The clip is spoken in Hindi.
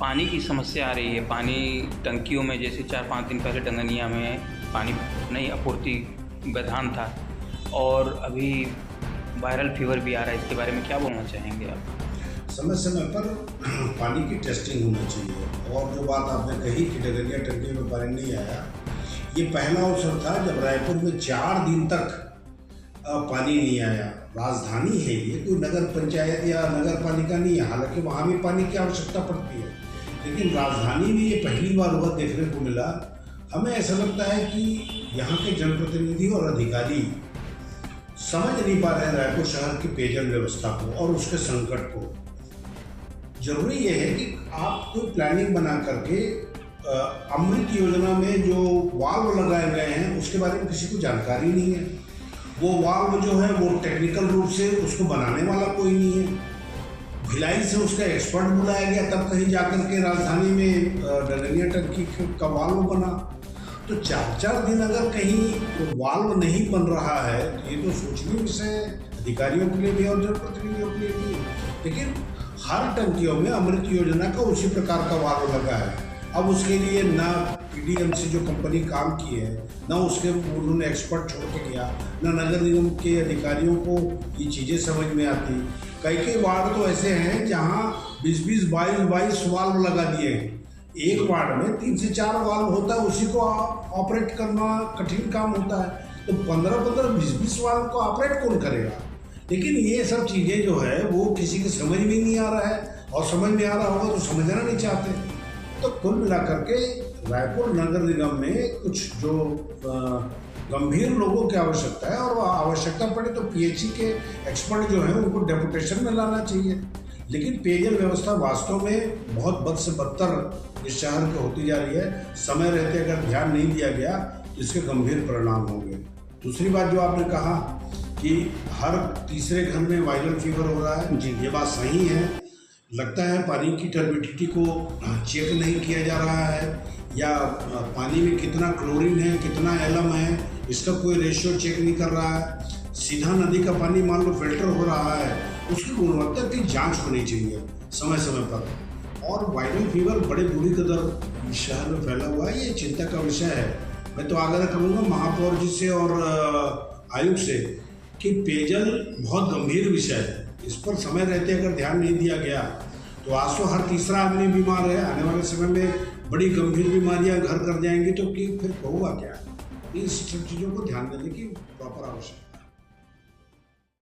पानी की समस्या आ रही है। पानी टंकियों में, जैसे 4-5 दिन पहले डंगनिया में पानी नहीं आपूर्ति व्यवधान था और अभी वायरल फीवर भी आ रहा है। इसके बारे में क्या बोलना चाहेंगे आप? समय समय पर पानी की टेस्टिंग होना चाहिए। और जो बात आपने कही कि डगनिया टंकी में पानी नहीं आया, ये पहला अवसर था जब रायपुर में 4 दिन तक पानी नहीं आया। राजधानी है ये, कोई नगर पंचायत या नगर पालिका नहीं है, हालांकि वहाँ भी पानी की आवश्यकता पड़ती है, लेकिन राजधानी में ये पहली बार हुआ देखने को मिला। हमें ऐसा लगता है कि यहाँ के जनप्रतिनिधि और अधिकारी समझ नहीं पा रहे हैं रायपुर शहर की पेयजल व्यवस्था को और उसके संकट को। जरूरी ये है कि आप कोई प्लानिंग बना करके अमृत योजना में जो वाल्व लगाए गए हैं उसके बारे में किसी को जानकारी नहीं है। वो वाल्व जो है वो टेक्निकल रूप से उसको बनाने वाला कोई नहीं है। भिलाई से उसका एक्सपर्ट बुलाया गया, तब कहीं जाकर के राजधानी में डगनिया टंकी का वाल्व बना। तो 4-4 दिन अगर कहीं वाल्व नहीं बन रहा है तो ये तो सोचनीय विषय है अधिकारियों के लिए भी और जनप्रतिनिधियों के लिए भी। लेकिन हर टंकियों में अमृत योजना का उसी प्रकार का वाल्व लगा है। अब उसके लिए ना पीडीएमसी जो कंपनी काम की है, ना उसके उन्होंने एक्सपर्ट छोड़ के गया, ना नगर निगम के अधिकारियों को ये चीज़ें समझ में आती। कई वार्ड तो ऐसे हैं जहाँ 20-20, 22-22 वाल्व लगा दिए हैं। एक वार्ड में 3 से 4 वाल्व होता है, उसी को ऑपरेट करना कठिन काम होता है। तो 15-15, 20-20 वाल्व को ऑपरेट कौन करेगा? लेकिन ये सब चीज़ें जो है वो किसी के समझ में नहीं आ रहा है, और समझ में आ रहा होगा तो समझना नहीं चाहते। तो कुल मिलाकर के रायपुर नगर निगम में कुछ जो गंभीर लोगों की आवश्यकता है, और वह आवश्यकता पड़े तो पीएचई के एक्सपर्ट जो हैं उनको डेपुटेशन में लाना चाहिए। लेकिन पेयजल व्यवस्था वास्तव में बहुत बद से बदतर इस शहर में होती जा रही है। समय रहते अगर ध्यान नहीं दिया गया तो इसके गंभीर परिणाम होंगे। दूसरी बात जो आपने कहा कि हर तीसरे घर में वायरल फीवर हो रहा है, जी ये बात सही है। लगता है पानी की टर्बिडिटी को चेक नहीं किया जा रहा है, या पानी में कितना क्लोरीन है, कितना एलम है, इसका कोई रेशियो चेक नहीं कर रहा है। सीधा नदी का पानी मान लो फिल्टर हो रहा है, उसकी गुणवत्ता की जांच होनी चाहिए समय समय पर। और वायरल फीवर बड़े बुरी कदर शहर में फैला हुआ है, ये चिंता का विषय है। मैं तो आग्रह करूँगा महापौर जी से और आयुक्त से कि पेयजल बहुत गंभीर विषय है, इस पर समय रहते अगर ध्यान नहीं दिया गया तो आज तो हर तीसरा आदमी बीमार है। आने वाले समय में बड़ी गंभीर बीमारियां घर कर जाएंगी तो फिर होगा क्या? इन चीज़ों को ध्यान देने की प्रॉपर आवश्यकता है।